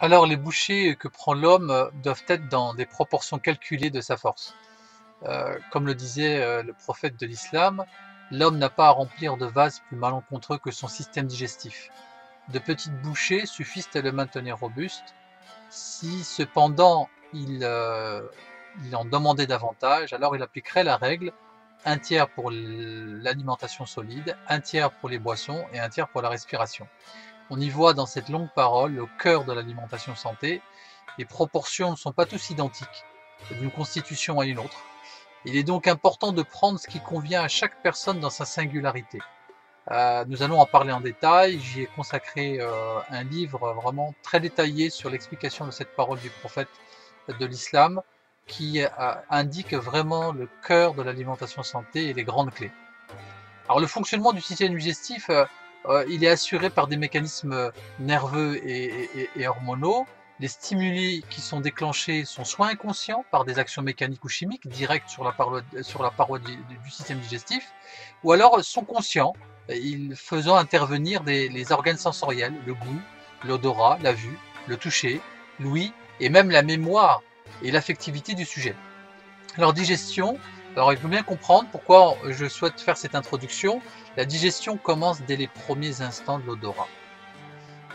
Alors les bouchées que prend l'homme doivent être dans des proportions calculées de sa force. Comme le disait le prophète de l'islam, l'homme n'a pas à remplir de vase plus malencontreux que son système digestif. De petites bouchées suffisent à le maintenir robuste. Si cependant il en demandait davantage, alors il appliquerait la règle: un tiers pour l'alimentation solide, un tiers pour les boissons et un tiers pour la respiration. On y voit dans cette longue parole le cœur de l'alimentation santé. Les proportions ne sont pas tous identiques d'une constitution à une autre. Il est donc important de prendre ce qui convient à chaque personne dans sa singularité. Nous allons en parler en détail. J'y ai consacré un livre vraiment très détaillé sur l'explication de cette parole du prophète de l'islam qui indique vraiment le cœur de l'alimentation santé et les grandes clés. Alors le fonctionnement du système digestif, il est assuré par des mécanismes nerveux et hormonaux. Les stimuli qui sont déclenchés sont soit inconscients par des actions mécaniques ou chimiques directes sur la paroi du système digestif, ou alors sont conscients, faisant intervenir les organes sensoriels, le goût, l'odorat, la vue, le toucher, l'ouïe et même la mémoire et l'affectivité du sujet. Leur digestion, alors il faut bien comprendre pourquoi je souhaite faire cette introduction. La digestion commence dès les premiers instants de l'odorat.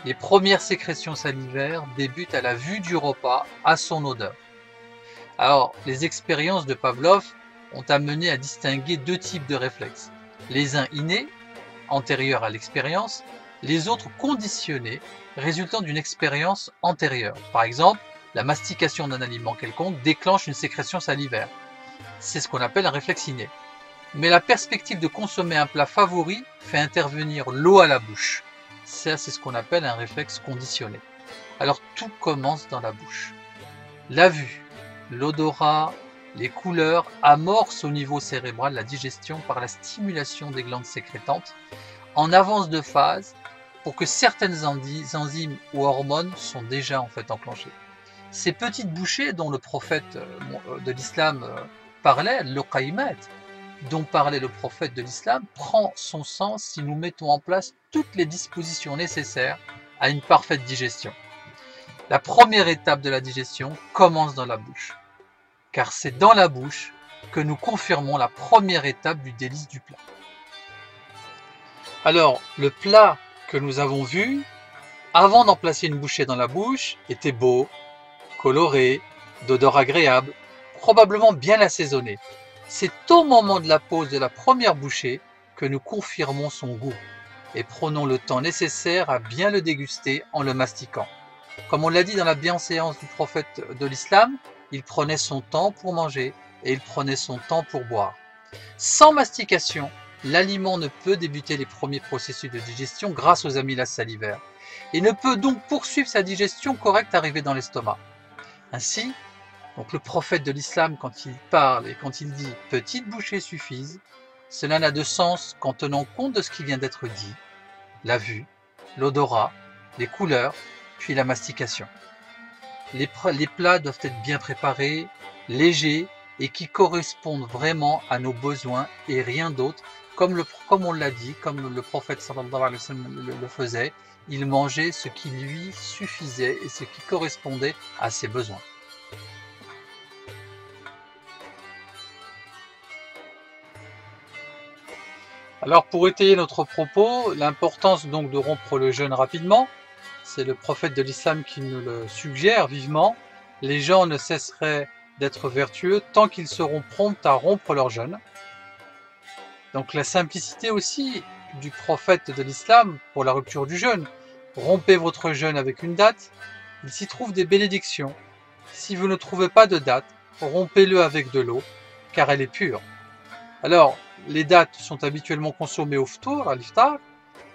Les premières sécrétions salivaires débutent à la vue du repas, à son odeur. Alors, les expériences de Pavlov ont amené à distinguer deux types de réflexes. Les uns innés, antérieurs à l'expérience, les autres conditionnés, résultant d'une expérience antérieure. Par exemple, la mastication d'un aliment quelconque déclenche une sécrétion salivaire. C'est ce qu'on appelle un réflexe inné. Mais la perspective de consommer un plat favori fait intervenir l'eau à la bouche. Ça, c'est ce qu'on appelle un réflexe conditionné. Alors tout commence dans la bouche. La vue, l'odorat, les couleurs amorcent au niveau cérébral la digestion par la stimulation des glandes sécrétantes en avance de phase pour que certaines enzymes ou hormones sont déjà en fait enclenchées. Ces petites bouchées dont le prophète de l'islam parlait, le qaimat, dont parlait le prophète de l'islam, prend son sens si nous mettons en place toutes les dispositions nécessaires à une parfaite digestion. La première étape de la digestion commence dans la bouche, car c'est dans la bouche que nous confirmons la première étape du délice du plat. Alors, le plat que nous avons vu, avant d'en placer une bouchée dans la bouche, était beau, coloré, d'odeur agréable, probablement bien assaisonné. C'est au moment de la pose de la première bouchée que nous confirmons son goût et prenons le temps nécessaire à bien le déguster en le mastiquant. Comme on l'a dit dans la bienséance du prophète de l'islam, il prenait son temps pour manger et il prenait son temps pour boire. Sans mastication, l'aliment ne peut débuter les premiers processus de digestion grâce aux amylases salivaires et ne peut donc poursuivre sa digestion correcte arrivée dans l'estomac. Ainsi, donc le prophète de l'islam, quand il parle et quand il dit « petites bouchées suffisent », cela n'a de sens qu'en tenant compte de ce qui vient d'être dit, la vue, l'odorat, les couleurs, puis la mastication. Les plats doivent être bien préparés, légers et qui correspondent vraiment à nos besoins et rien d'autre. Comme on l'a dit, comme le prophète sallallahu alayhi wa sallam le faisait, il mangeait ce qui lui suffisait et ce qui correspondait à ses besoins. Alors pour étayer notre propos, l'importance donc de rompre le jeûne rapidement, c'est le prophète de l'islam qui nous le suggère vivement. Les gens ne cesseraient d'être vertueux tant qu'ils seront prompts à rompre leur jeûne. Donc la simplicité aussi du prophète de l'islam pour la rupture du jeûne. Rompez votre jeûne avec une date, il s'y trouve des bénédictions. Si vous ne trouvez pas de date, rompez-le avec de l'eau, car elle est pure. Alors, les dattes sont habituellement consommées au ftour, à l'iftar.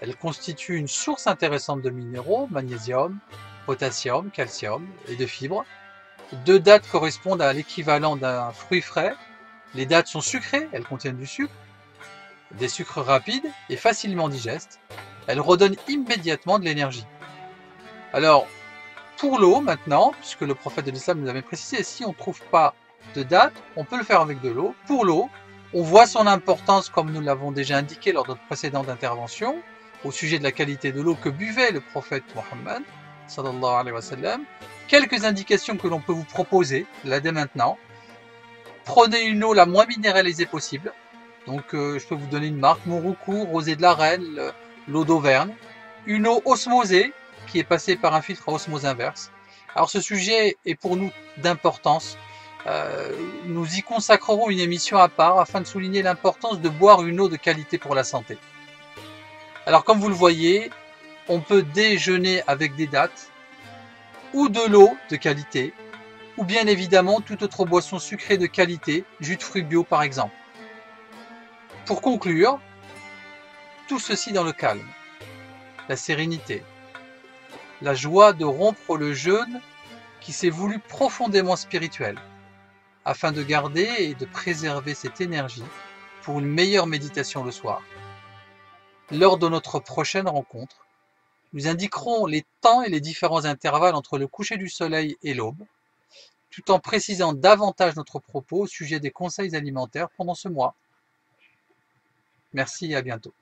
Elles constituent une source intéressante de minéraux, magnésium, potassium, calcium et de fibres. 2 dattes correspondent à l'équivalent d'un fruit frais. Les dattes sont sucrées, elles contiennent du sucre, des sucres rapides et facilement digestes. Elles redonnent immédiatement de l'énergie. Alors, pour l'eau maintenant, puisque le prophète de l'islam nous avait précisé, si on ne trouve pas de date, on peut le faire avec de l'eau. Pour l'eau, on voit son importance comme nous l'avons déjà indiqué lors de notre précédente intervention au sujet de la qualité de l'eau que buvait le prophète Mohammed. sallallahu alayhi wa sallam. Quelques indications que l'on peut vous proposer, là dès maintenant. Prenez une eau la moins minéralisée possible. Donc je peux vous donner une marque, Mouroukou, Rosée de la Reine, l'eau d'Auvergne. Une eau osmosée, qui est passée par un filtre à osmose inverse. Alors ce sujet est pour nous d'importance. Nous y consacrerons une émission à part afin de souligner l'importance de boire une eau de qualité pour la santé. Alors comme vous le voyez, on peut déjeuner avec des dattes, ou de l'eau de qualité, ou bien évidemment toute autre boisson sucrée de qualité, jus de fruits bio par exemple. Pour conclure, tout ceci dans le calme, la sérénité, la joie de rompre le jeûne qui s'est voulu profondément spirituel, afin de garder et de préserver cette énergie pour une meilleure méditation le soir. Lors de notre prochaine rencontre, nous indiquerons les temps et les différents intervalles entre le coucher du soleil et l'aube, tout en précisant davantage notre propos au sujet des conseils alimentaires pendant ce mois. Merci et à bientôt.